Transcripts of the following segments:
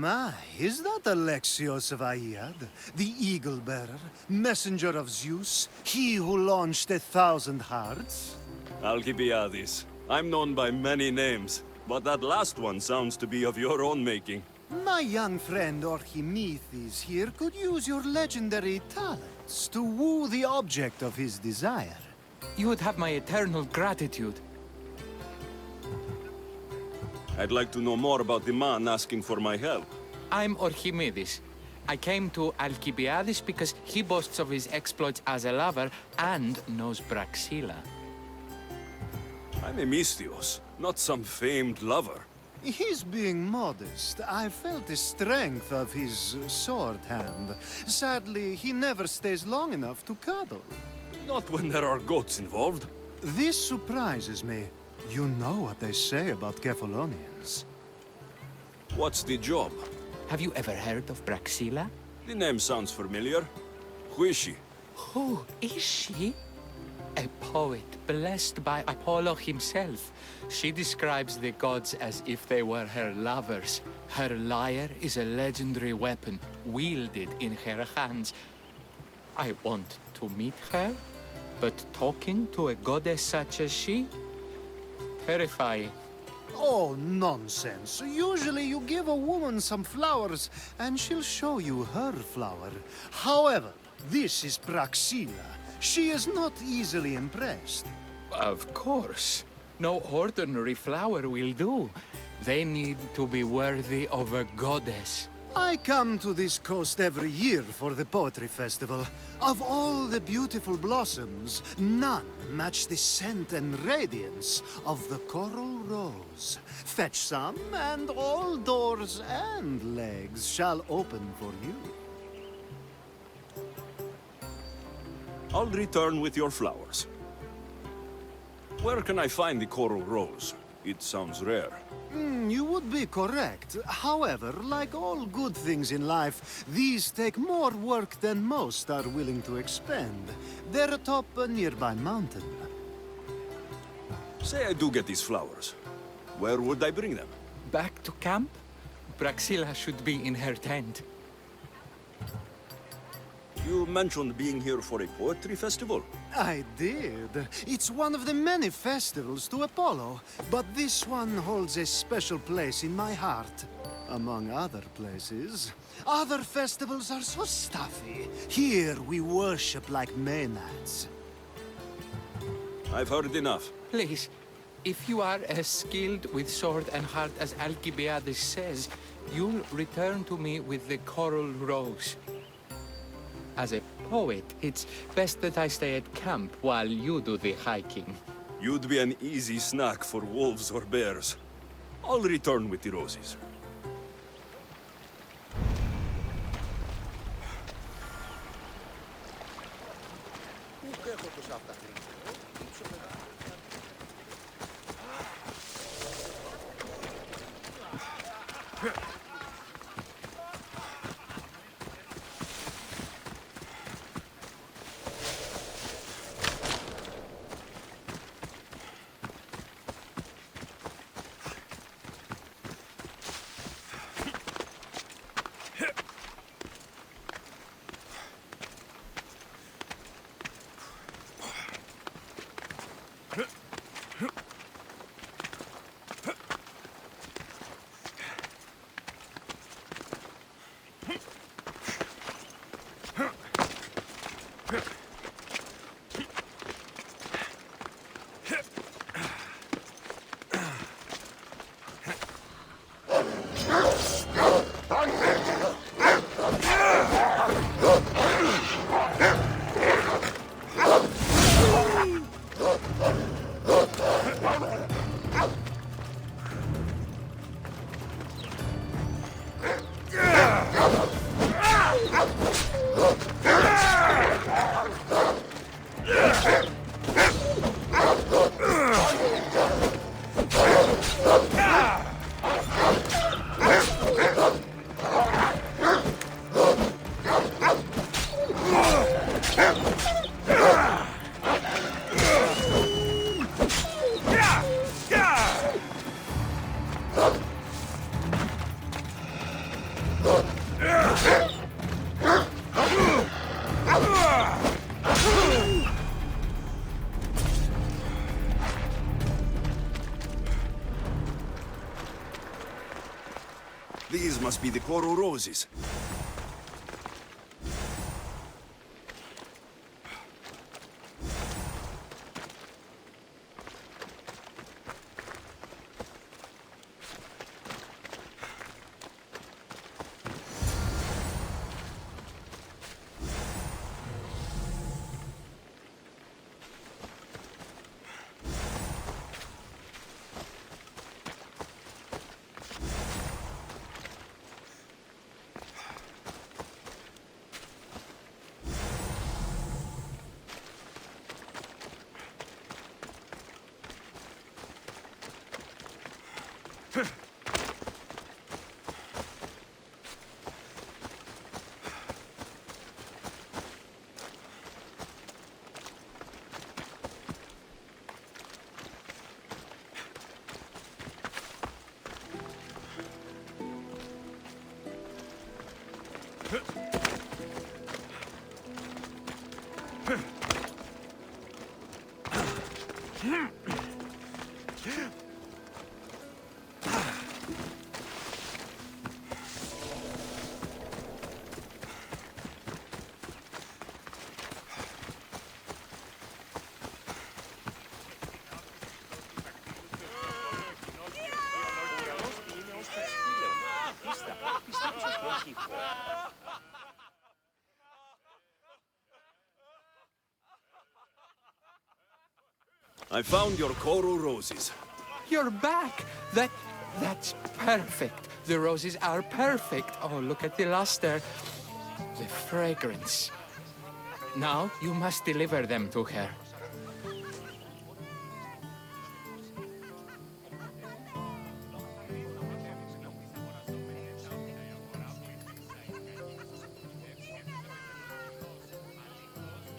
My, is that Alexios of Aiad, the Eagle-Bearer, messenger of Zeus, he who launched 1,000 hearts? Alcibiades. I'm known by many names, but that last one sounds to be of your own making. My young friend Archimedes here could use your legendary talents to woo the object of his desire. You would have my eternal gratitude. I'd like to know more about the man asking for my help. I'm Archimedes. I came to Alcibiades because he boasts of his exploits as a lover and knows Praxila. I'm Misthios, not some famed lover. He's being modest. I felt the strength of his sword hand. Sadly, he never stays long enough to cuddle. Not when there are goats involved. This surprises me. You know what they say about Kephalonians. What's the job? Have you ever heard of Praxila? The name sounds familiar. Who is she? Who is she? A poet blessed by Apollo himself. She describes the gods as if they were her lovers. Her lyre is a legendary weapon, wielded in her hands. I want to meet her, but talking to a goddess such as she? Terrifying. Oh, nonsense. Usually you give a woman some flowers, and she'll show you her flower. However, this is Praxila. She is not easily impressed. Of course. No ordinary flower will do. They need to be worthy of a goddess. I come to this coast every year for the Poetry Festival. Of all the beautiful blossoms, none match the scent and radiance of the coral rose. Fetch some, and all doors and legs shall open for you. I'll return with your flowers. Where can I find the coral rose? It sounds rare. You would be correct. However, like all good things in life, these take more work than most are willing to expend. They're atop a nearby mountain. Say I do get these flowers. Where would I bring them? Back to camp? Praxila should be in her tent. You mentioned being here for a poetry festival. I did. It's one of the many festivals to Apollo, but this one holds a special place in my heart. Among other places. Other festivals are so stuffy. Here we worship like Maenads. I've heard enough. Please, if you are as skilled with sword and heart as Alcibiades says, you'll return to me with the coral rose. As a poet, it's best that I stay at camp while you do the hiking. You'd be an easy snack for wolves or bears. I'll return with the roses. These must be the coral roses. I found your coral roses. You're back! That's perfect. The roses are perfect. Oh, look at the luster. The fragrance. Now you must deliver them to her.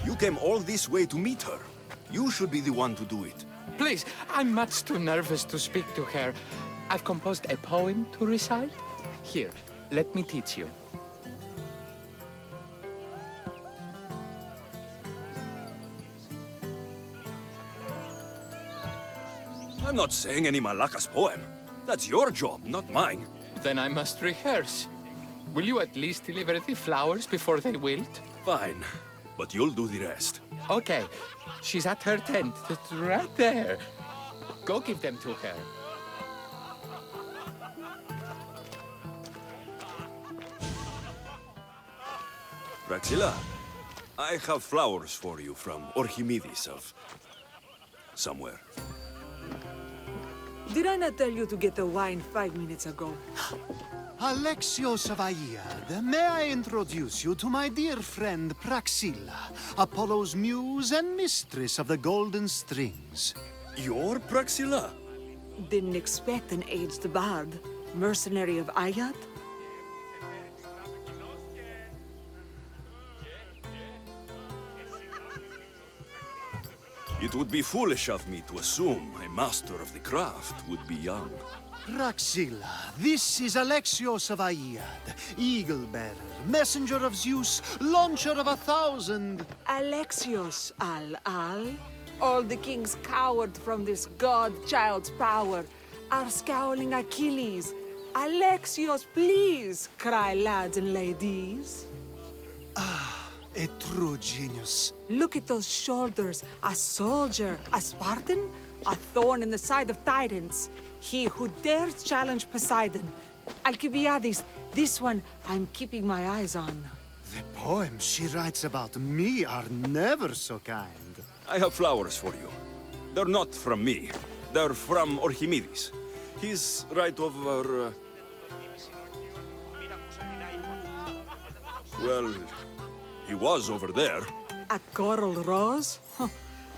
You came all this way to meet her. You should be the one to do it. Please, I'm much too nervous to speak to her. I've composed a poem to recite. Here, let me teach you. I'm not saying any Malakas poem. That's your job, not mine. Then I must rehearse. Will you at least deliver the flowers before they wilt? Fine, but you'll do the rest. Okay, she's at her tent. It's right there. Go give them to her. Praxilla, I have flowers for you from Orchimedes of somewhere. Did I not tell you to get the wine 5 minutes ago? Alexios of Aiad, may I introduce you to my dear friend Praxilla, Apollo's muse and mistress of the golden strings. You're Praxilla? Didn't expect an aged bard. Mercenary of Ayat? It would be foolish of me to assume a master of the craft would be young. Praxilla, this is Alexios of Aiad, eagle-bearer, messenger of Zeus, launcher of 1,000... Alexios Al-Al? All the kings cowered from this god-child's power. Our scowling Achilles. Alexios, please, cry lads and ladies. A true genius. Look at those shoulders. A soldier, a Spartan, a thorn in the side of titans. He who dares challenge Poseidon. Alcibiades, this one I'm keeping my eyes on. The poems she writes about me are never so kind. I have flowers for you. They're not from me. They're from Archimedes. He's right over... Well, he was over there. A coral rose? Huh.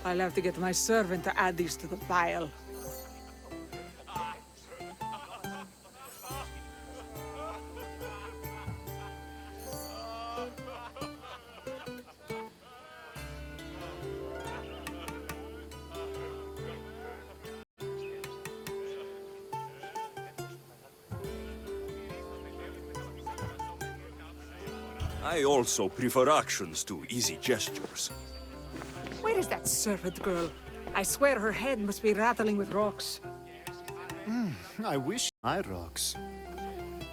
I'll have to get my servant to add these to the pile. I also prefer actions to easy gestures. Where is that servant girl? I swear her head must be rattling with rocks. I wish my rocks.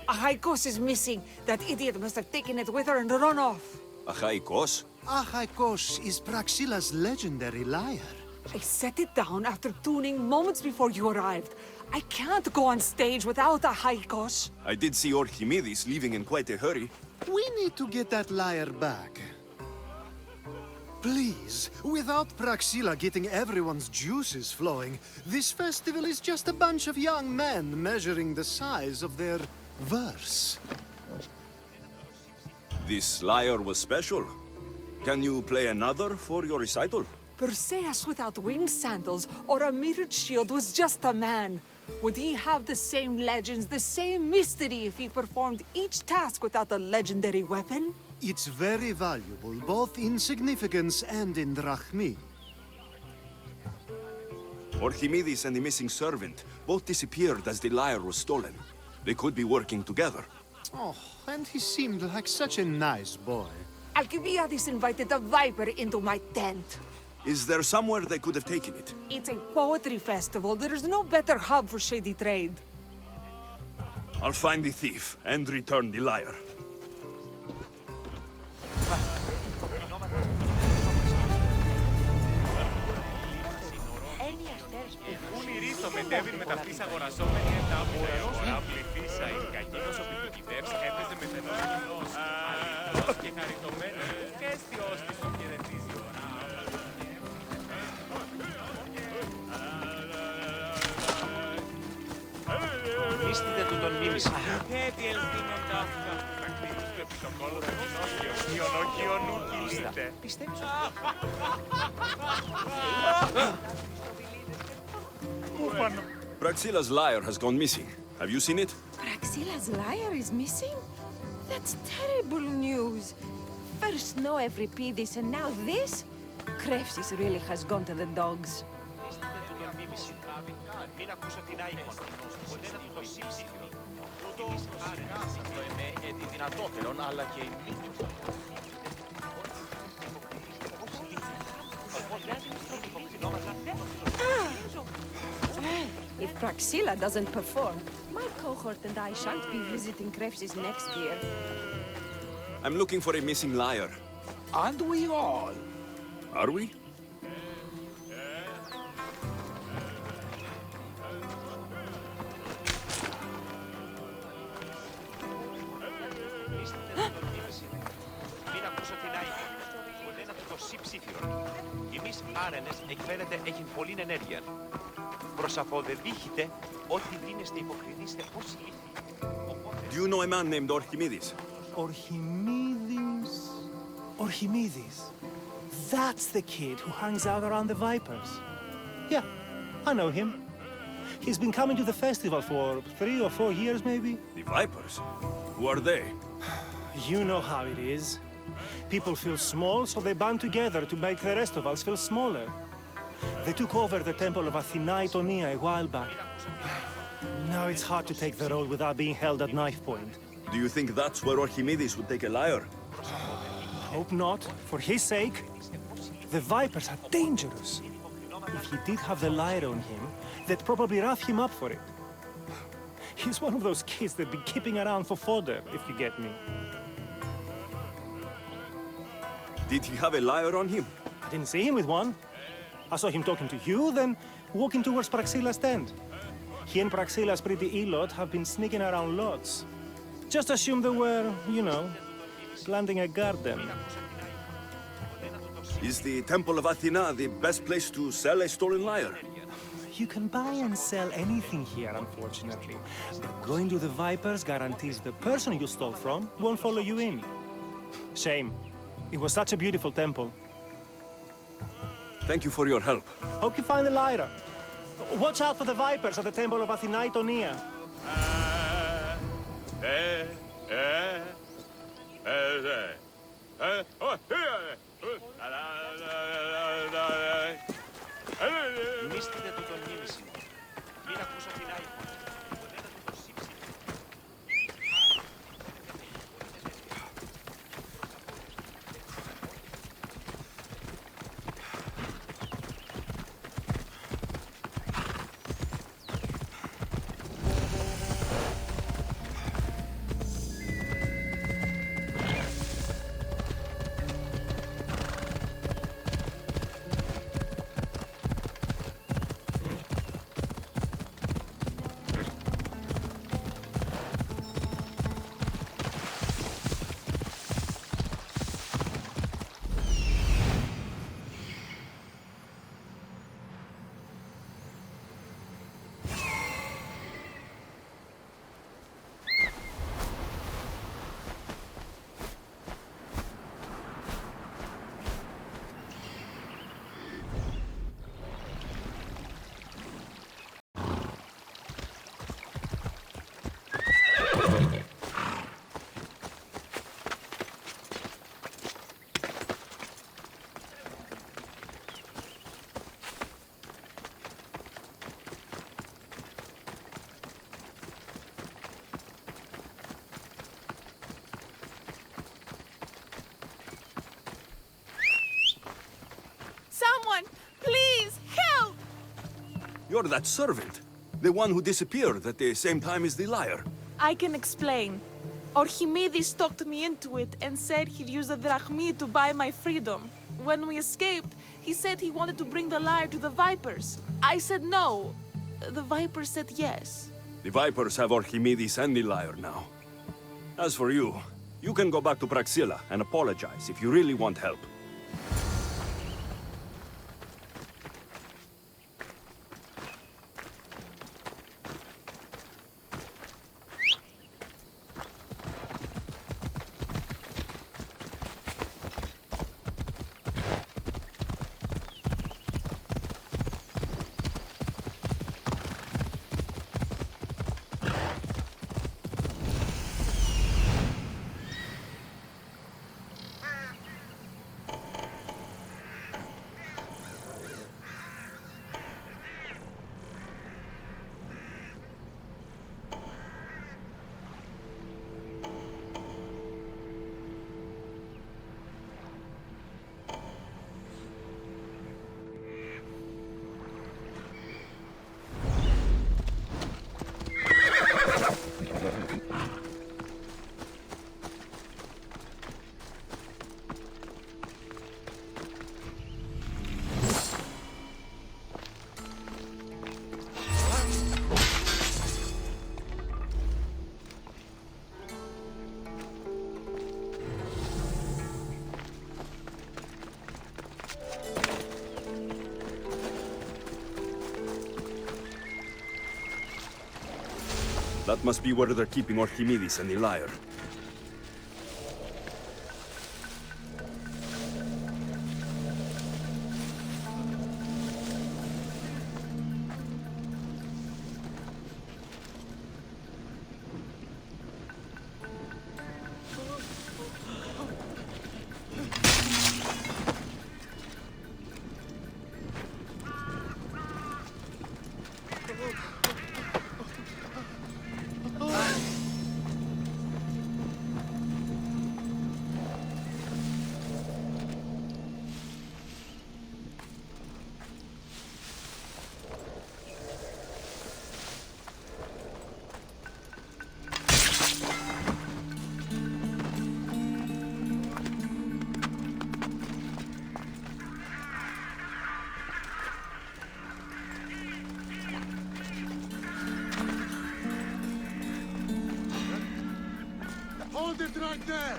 Achaikos is missing. That idiot must have taken it with her and run off. Achaikos? Achaikos is Praxila's legendary lyre. I set it down after tuning moments before you arrived. I can't go on stage without Achaikos. I did see Archimedes leaving in quite a hurry. We need to get that lyre back. Please, without Praxila getting everyone's juices flowing, this festival is just a bunch of young men measuring the size of their verse. This lyre was special. Can you play another for your recital? Perseus without winged sandals or a mirrored shield was just a man. Would he have the same legends, the same mystery if he performed each task without a legendary weapon? It's very valuable, both in significance and in drachmi. Archimedes and the missing servant both disappeared as the lyre was stolen. They could be working together. Oh, and he seemed like such a nice boy. Alcibiades invited a viper into my tent. Is there somewhere they could have taken it? It's a poetry festival. There's no better hub for shady trade. I'll find the thief and return the lyre. Το μετέβην με ταυτής αγοραζόμενη εντάμου αγορά πληθύσα η κακίνος οπλικητεύς έπαιζε με φαινόμενη γνώση. Αλήθως και χαριτωμένος και αισθιός της τον χαιρετίζει ο Μίστητε του τον μίμηση. Και διελθύνοντα αυτά. Πρακτήρους του επιτοκόλου του κοινόχιος. Ιονόχιο νου κυλείται. Πιστεύεις Praxila's lyre has gone missing. Have you seen it? Praxila's lyre is missing? That's terrible news. First no Euripides and now this? Krefsis really has gone to the dogs. Μίστητε του τον μίμηση. Μην ακούσω την άικον. Ποτέ να του το σύψει. Εμείς άρα το εμέ τη δυνατότερον, αλλά και η μήνυ. If Praxila doesn't perform, my cohort and I shan't be visiting Krefsis next year. I'm looking for a missing lyre. And we all. Are we? Μην ακούσω την άικον. Ποτέ να του το σύψηφιον. Εμείς άρενες εκφαίνεται έχει πολλή ενέργεια. Προσαποδεδείχετε ότι δίνεστε υποκριτήστε ως λύθη. Do you know a man named Archimedes? Archimedes? Archimedes. That's the kid who hangs out around the Vipers. Yeah, I know him. He's been coming to the festival for 3 or 4 years, maybe. The Vipers? Who are they? You know how it is. People feel small, so they band together to make the rest of us feel smaller. They took over the temple of Athena Itonia a while back. Now it's hard to take the road without being held at knife point. Do you think that's where Archimedes would take a lyre? Hope not. For his sake, the Vipers are dangerous. If he did have the lyre on him, they'd probably rough him up for it. He's one of those kids that'd be keeping around for fodder, if you get me. Did he have a lyre on him? I didn't see him with one. I saw him talking to you, then walking towards Praxilla's tent. He and Praxilla's pretty elot have been sneaking around lots. Just assume they were, you know, planting a garden. Is the Temple of Athena the best place to sell a stolen lyre? You can buy and sell anything here, unfortunately. But going to the Vipers guarantees the person you stole from won't follow you in. Shame. It was such a beautiful temple. Thank you for your help. Hope you find the lyre. Watch out for the Vipers at the Temple of Athena Tonia. Μίστητε του τον νήμιση. Μην ακούσω την άλλη φωνή. Ποτέ να του το σύψει. Someone, please, help! You're that servant. The one who disappeared at the same time as the lyre. I can explain. Archimedes talked me into it and said he'd use the drachmi to buy my freedom. When we escaped, he said he wanted to bring the lyre to the Vipers. I said no. The Vipers said yes. The Vipers have Archimedes and the lyre now. As for you, you can go back to Praxilla and apologize if you really want help. That must be where they're keeping Archimedes and the lyre. Hold it right there!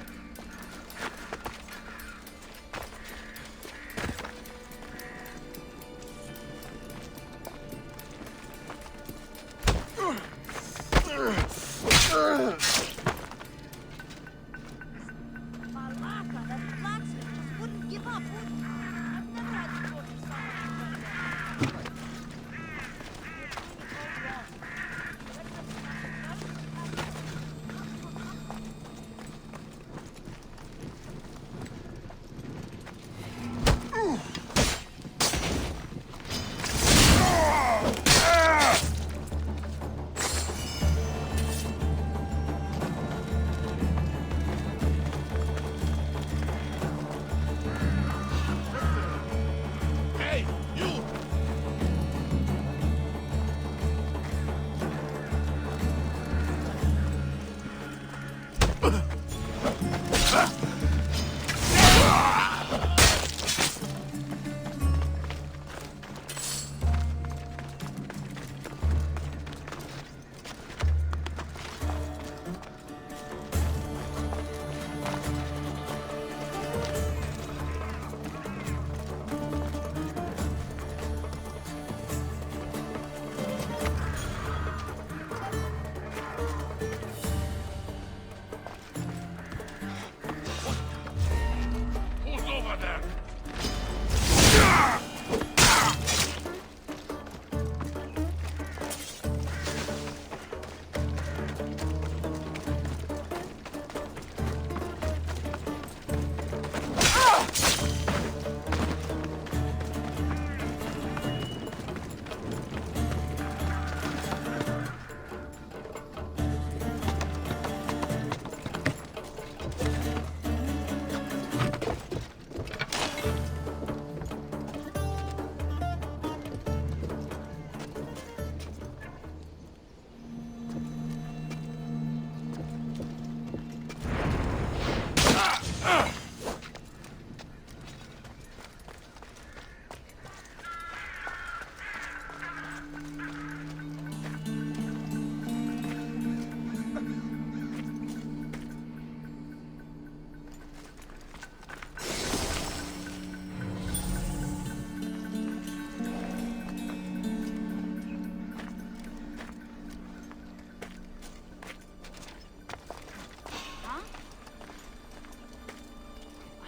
Malaka, that blacksmith just wouldn't give up, would he? I've never had to talk to someone like that.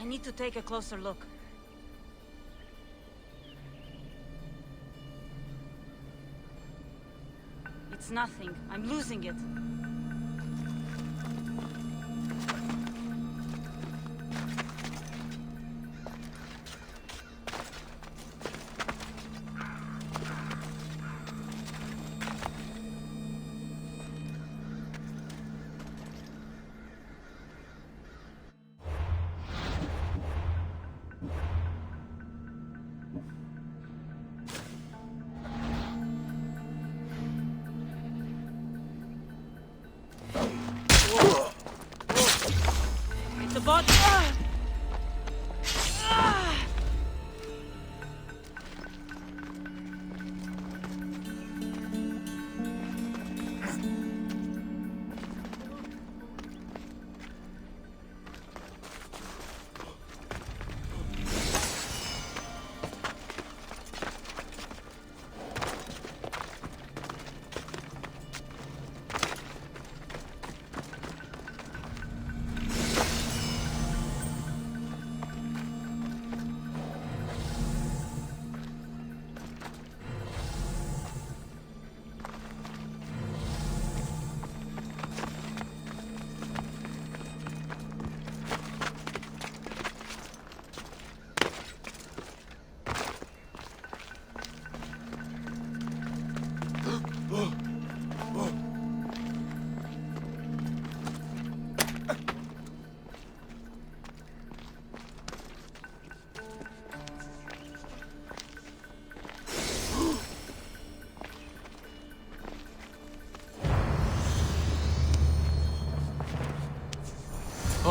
I need to take a closer look. It's nothing. I'm losing it. It's a bot.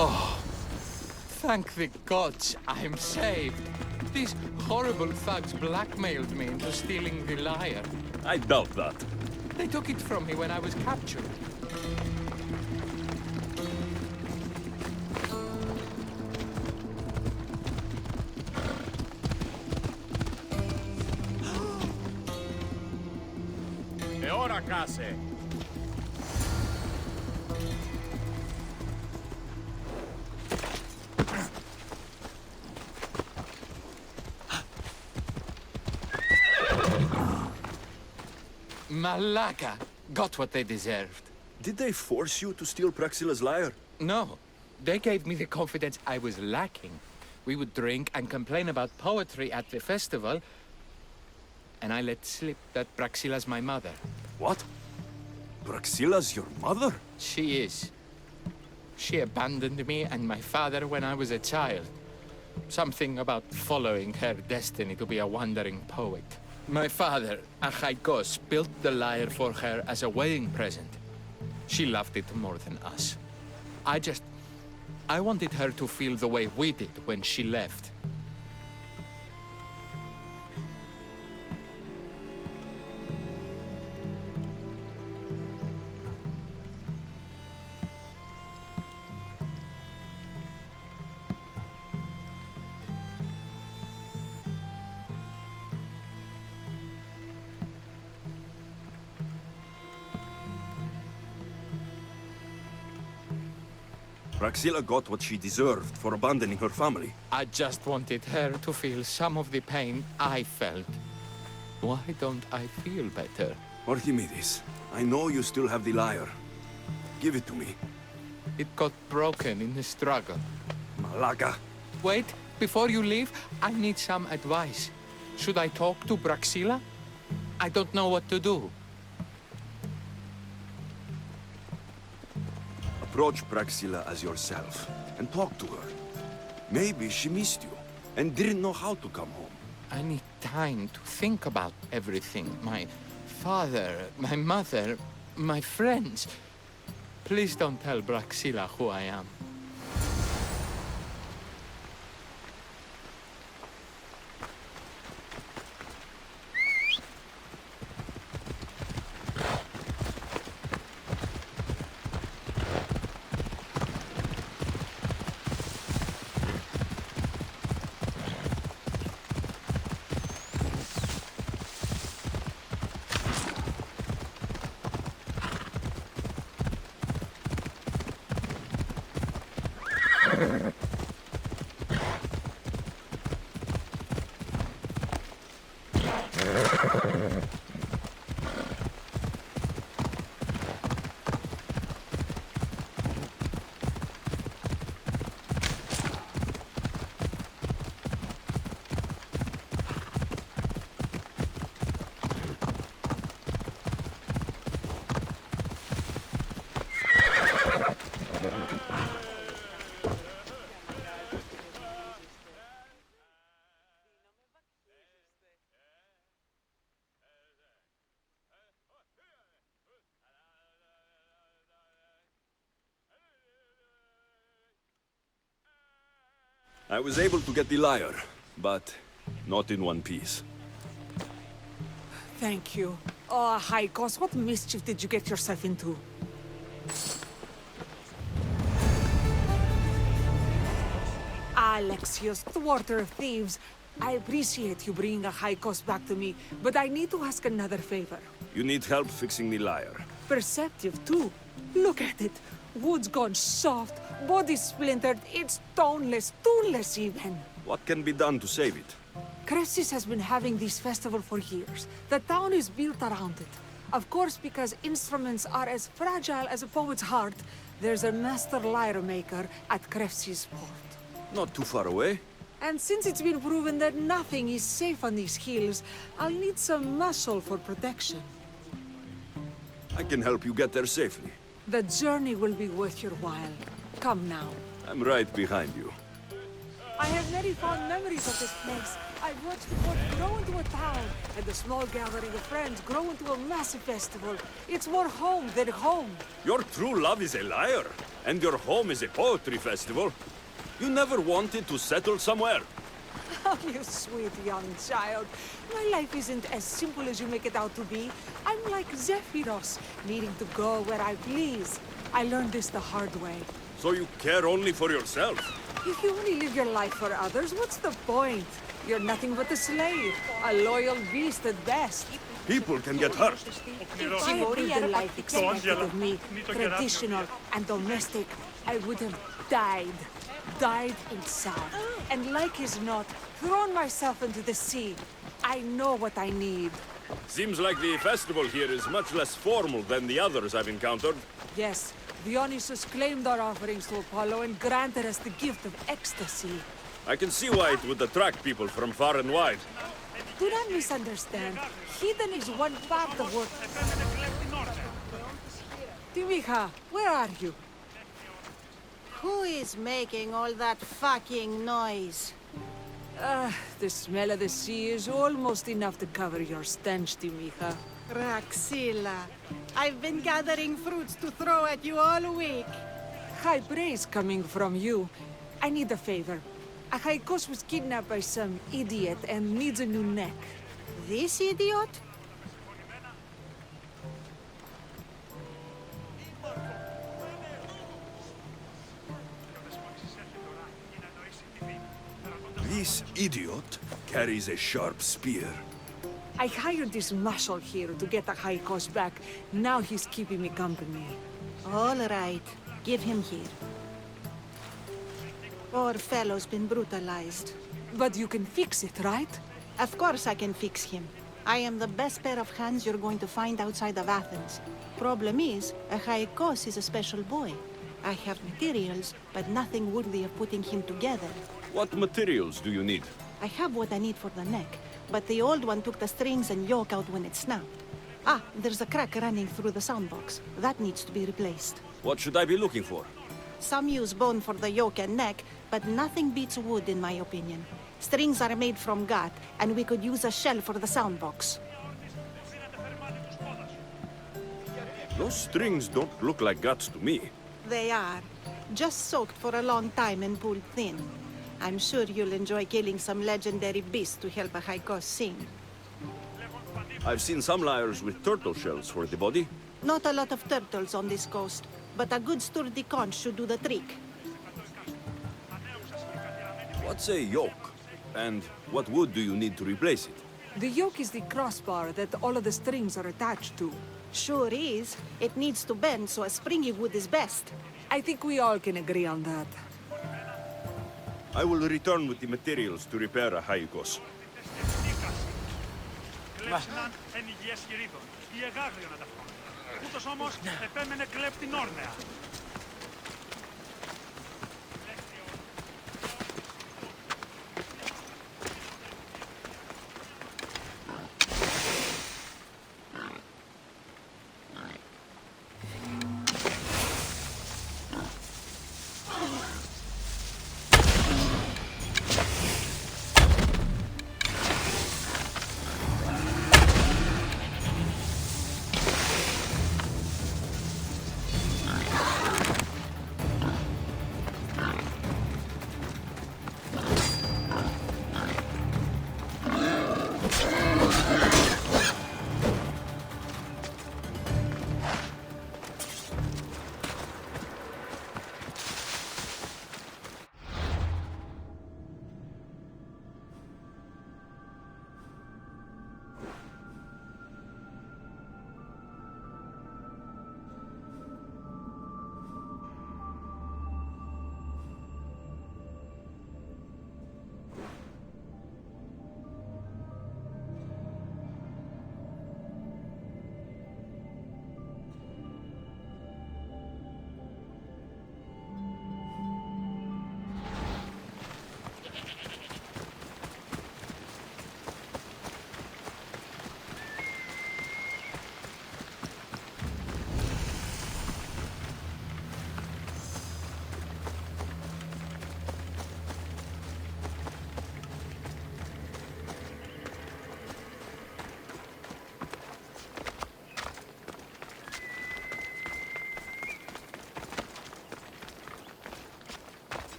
Oh, thank the gods I'm saved. These horrible thugs blackmailed me into stealing the lyre. I doubt that. They took it from me when I was captured. Παρακάσε. Malaka got what they deserved. Did they force you to steal Praxila's lyre? No, they gave me the confidence I was lacking. We would drink and complain about poetry at the festival, and I let slip that Praxila's my mother. What? Praxila's your mother? She is. She abandoned me and my father when I was a child. Something about following her destiny to be a wandering poet. My father, Achaikos, built the lyre for her as a wedding present. She loved it more than us. I wanted her to feel the way we did when she left. Praxila got what she deserved for abandoning her family. I just wanted her to feel some of the pain I felt. Why don't I feel better? Archimedes, I know you still have the lyre. Give it to me. It got broken in the struggle. Malaka. Wait, before you leave, I need some advice. Should I talk to Praxila? I don't know what to do. Approach Praxila as yourself and talk to her. Maybe she missed you and didn't know how to come home. I need time to think about everything. My father, my mother, my friends. Please don't tell Praxila who I am. I was able to get the lyre, but not in one piece. Thank you. Oh, Haikos, what mischief did you get yourself into? Alexios, thwarter of thieves. I appreciate you bringing a Haikos back to me, but I need to ask another favor. You need help fixing the lyre. Perceptive, too. Look at it. Wood's gone soft, body splintered, it's toneless, tuneless even. What can be done to save it? Cressis has been having this festival for years. The town is built around it. Of course, because instruments are as fragile as a poet's heart, there's a master lyre maker at Cressis port. Not too far away. And since it's been proven that nothing is safe on these hills, I'll need some muscle for protection. I can help you get there safely. The journey will be worth your while. Come now. I'm right behind you. I have very fond memories of this place. I've watched the port grow into a town, and the small gathering of friends grow into a massive festival. It's more home than home. Your true love is a lyre, and your home is a poetry festival. You never wanted to settle somewhere. Oh, you sweet young child. My life isn't as simple as you make it out to be. I'm like Zephyros, needing to go where I please. I learned this the hard way. So you care only for yourself? If you only live your life for others, what's the point? You're nothing but a slave, a loyal beast at best. People can get hurt. If I had lived the life expected of me, traditional and domestic, I would have died. Died inside. And like as not, thrown myself into the sea. I know what I need. Seems like the festival here is much less formal than the others I've encountered. Yes, Dionysus claimed our offerings to Apollo and granted us the gift of ecstasy. I can see why it would attract people from far and wide. Do not misunderstand. Heathen is one part of what... Timiha, where are you? Who is making all that fucking noise? The smell of the sea is almost enough to cover your stench, Timiha. Raxilla, I've been gathering fruits to throw at you all week. High praise coming from you. I need a favor. Achaikos was kidnapped by some idiot and needs a new neck. This idiot? This idiot carries a sharp spear. I hired this muscle here to get Achaikos back. Now he's keeping me company. All right, give him here. Poor fellow's been brutalized. But you can fix it, right? Of course I can fix him. I am the best pair of hands you're going to find outside of Athens. Problem is, Achaikos is a special boy. I have materials, but nothing worthy of putting him together. What materials do you need? I have what I need for the neck, but the old one took the strings and yoke out when it snapped. Ah, there's a crack running through the soundbox. That needs to be replaced. What should I be looking for? Some use bone for the yoke and neck, but nothing beats wood in my opinion. Strings are made from gut, and we could use a shell for the soundbox. Those strings don't look like guts to me. They are. Just soaked for a long time and pulled thin. I'm sure you'll enjoy killing some legendary beast to help Achaikos sing. I've seen some lyres with turtle shells for the body. Not a lot of turtles on this coast, but a good sturdy conch should do the trick. What's a yoke? And what wood do you need to replace it? The yoke is the crossbar that all of the strings are attached to. Sure is. It needs to bend, so a springy wood is best. I think we all can agree on that. I will return with the materials to repair Achaikos. Κλέψιναν εν υγιές χειρίδων, ή εγάγριον ανταυτόν. Ούτως όμως επέμενε κλέπτην όρνεα.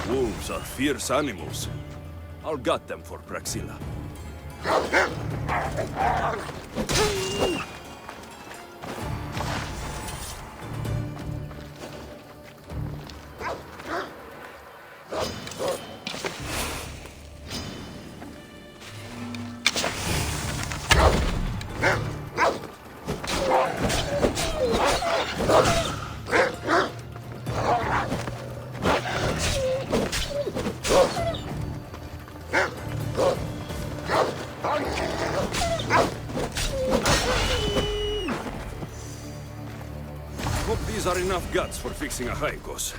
Wolves are fierce animals. I'll gut them for Praxilla. Hope these are enough guts for fixing a Haikos.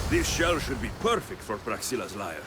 This shell should be perfect for Praxilla's lyre.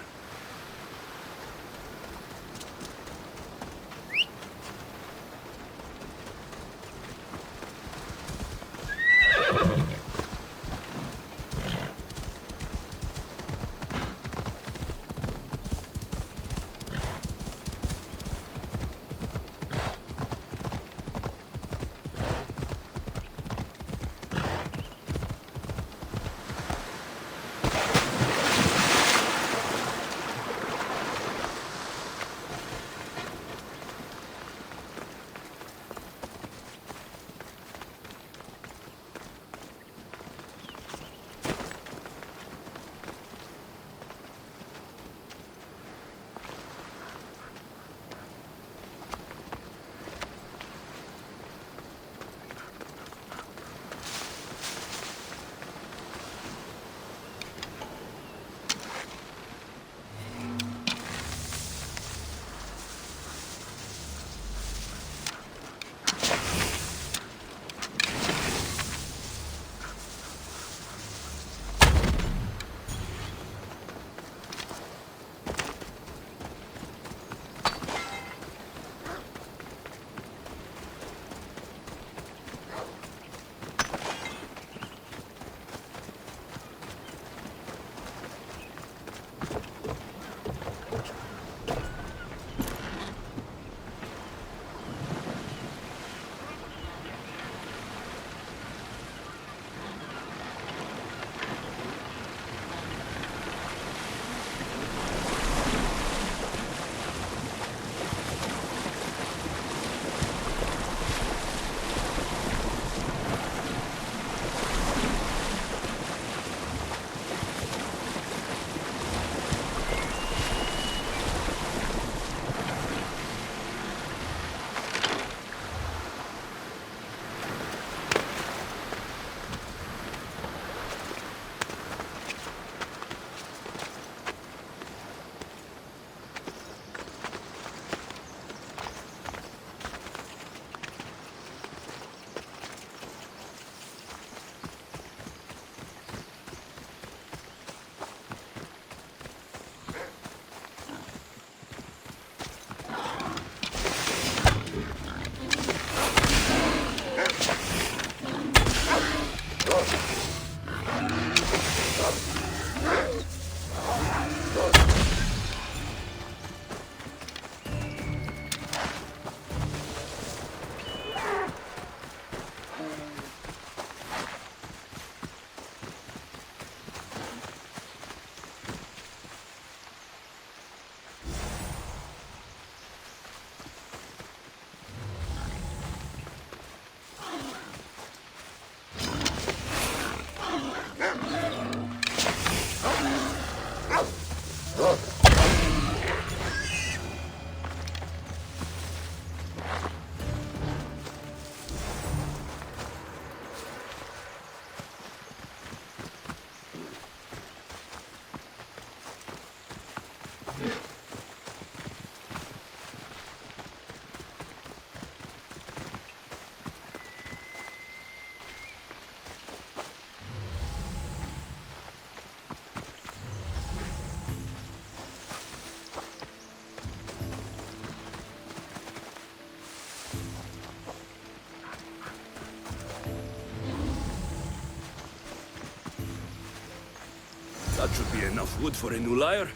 That should be enough wood for a new lyre.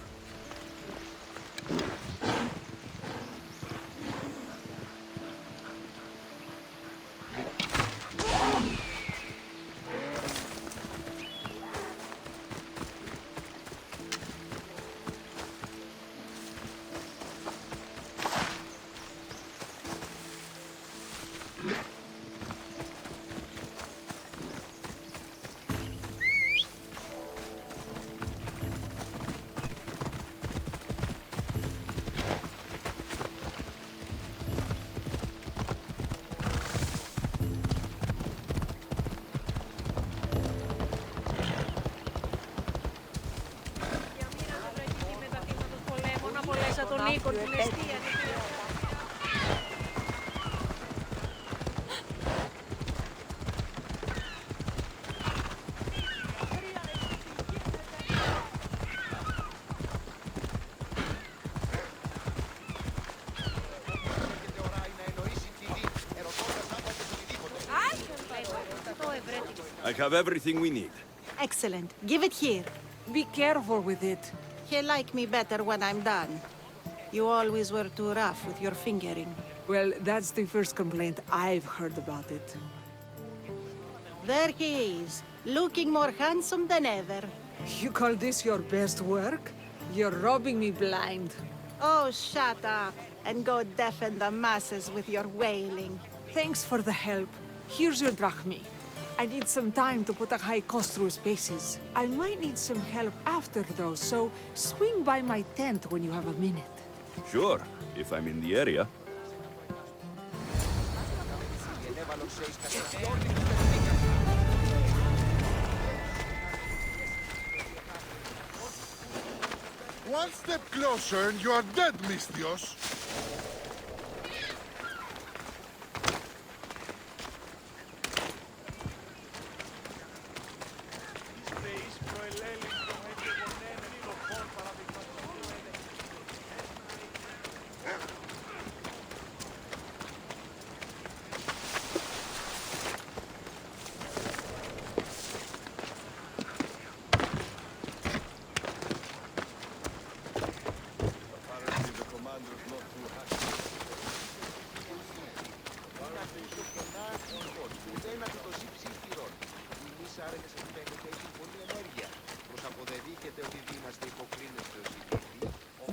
I have everything we need. Excellent. Give it here. Be careful with it. He'll like me better when I'm done. You always were too rough with your fingering. Well, that's the first complaint I've heard about it. There he is, looking more handsome than ever. You call this your best work? You're robbing me blind. Oh, shut up, and go deafen the masses with your wailing. Thanks for the help. Here's your drachmi. I need some time to put a high cost through spaces. I might need some help after though, so swing by my tent when you have a minute. Sure, if I'm in the area. One step closer and you are dead, Mistios.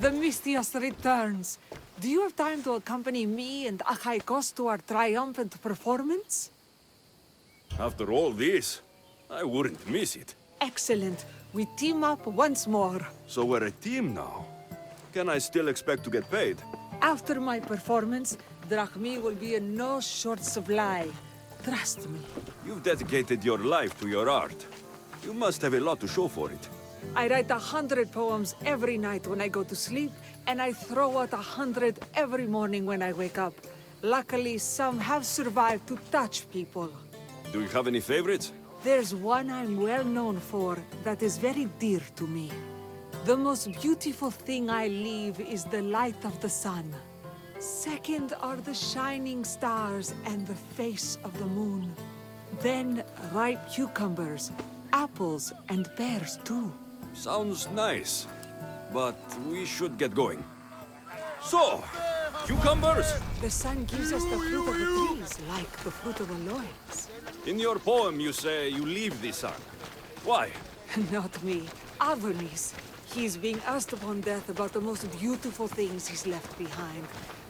The Mistios returns. Do you have time to accompany me and Achaikos to our triumphant performance? After all this, I wouldn't miss it. Excellent. We team up once more. So we're a team now. Can I still expect to get paid? After my performance, drachmi will be in no short supply. Trust me. You've dedicated your life to your art. You must have a lot to show for it. I write 100 poems every night when I go to sleep, and I throw out 100 every morning when I wake up. Luckily, some have survived to touch people. Do you have any favorites? There's one I'm well known for that is very dear to me. The most beautiful thing I leave is the light of the sun. Second are the shining stars and the face of the moon. Then ripe cucumbers, apples, and pears too. Sounds nice, but we should get going. So, cucumbers? The sun gives us the fruit of the trees, like the fruit of the loins. In your poem you say you leave the sun. Why? Not me. Adonis. He's being asked upon death about the most beautiful things he's left behind.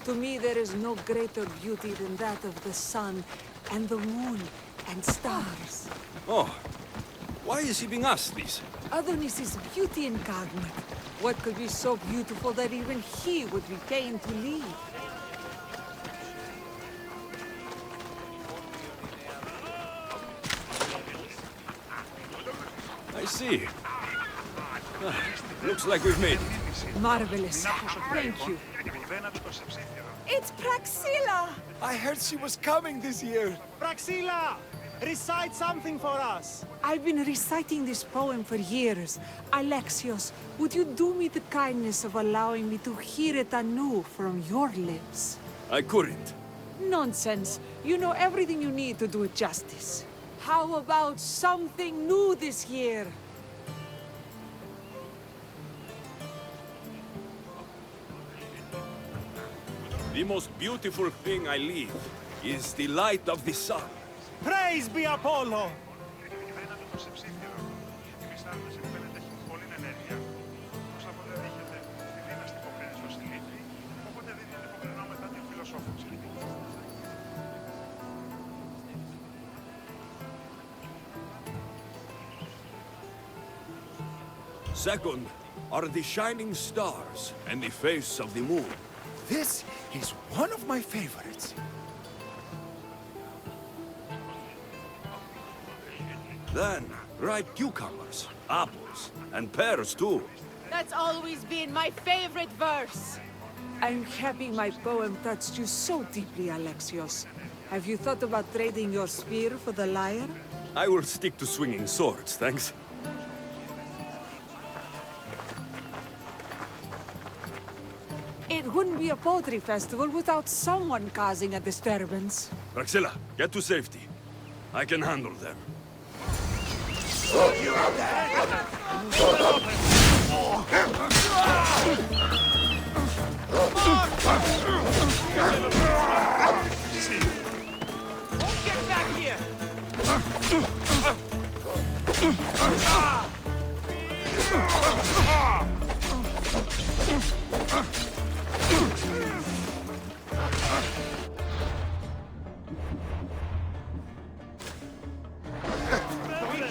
To me, there is no greater beauty than that of the sun, and the moon, and stars. Oh, why is he being asked this? Adonis is beauty incarnate. What could be so beautiful that even he would be pained to leave? I see. Looks like we've made it. Marvelous. Thank you. It's Praxilla! I heard she was coming this year. Praxilla! Recite something for us. I've been reciting this poem for years. Alexios, would you do me the kindness of allowing me to hear it anew from your lips? I couldn't. Nonsense. You know everything you need to do it justice. How about something new this year? The most beautiful thing I leave is the light of the sun. Praise be Apollo! Second are the shining stars and the face of the moon. This is one of my favorites. Then, ripe cucumbers, apples, and pears too. That's always been my favorite verse. I'm happy my poem touched you so deeply, Alexios. Have you thought about trading your spear for the lyre? I will stick to swinging swords, thanks. It wouldn't be a poetry festival without someone causing a disturbance. Praxilla, get to safety. I can handle them. Get back here!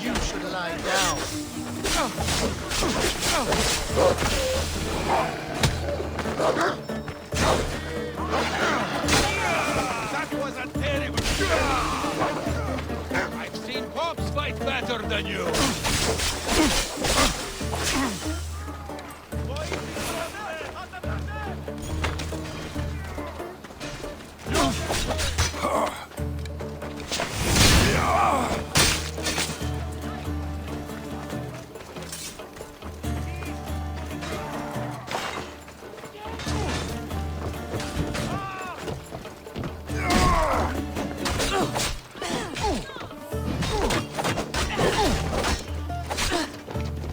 You should lie down. That was a terrible... I've seen popes fight better than you!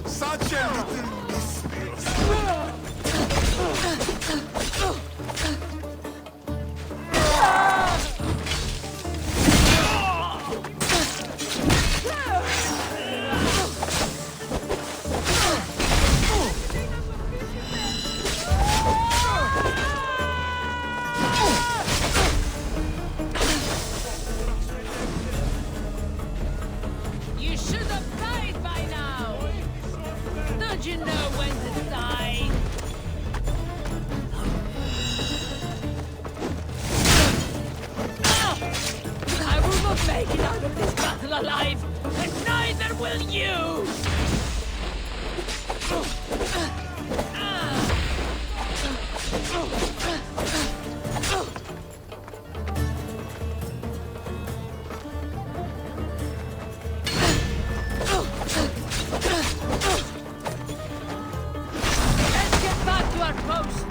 Such a little misfit. You should have died by now. Don't you know when to die? I will not make it out of this battle alive, and neither will you! Let's get back to our posts!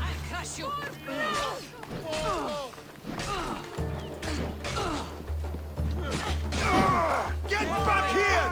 I'll crush you! Get back here!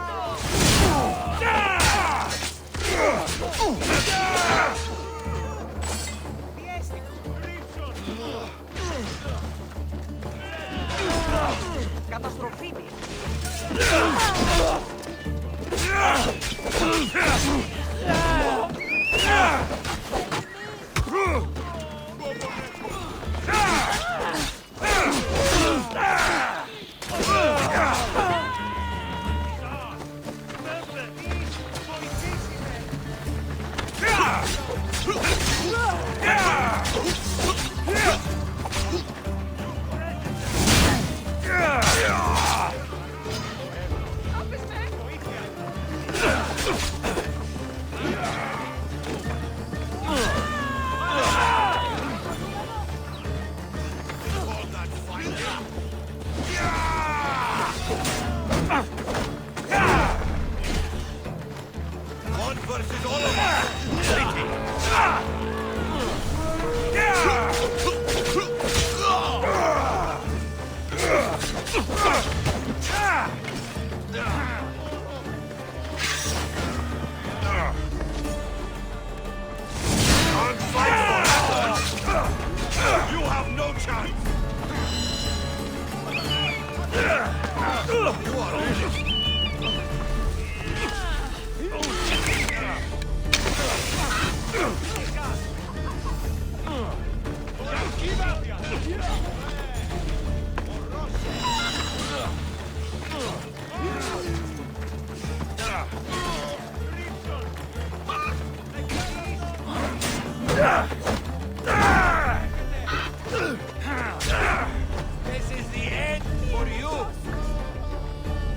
This is the end for you.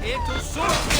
It will soon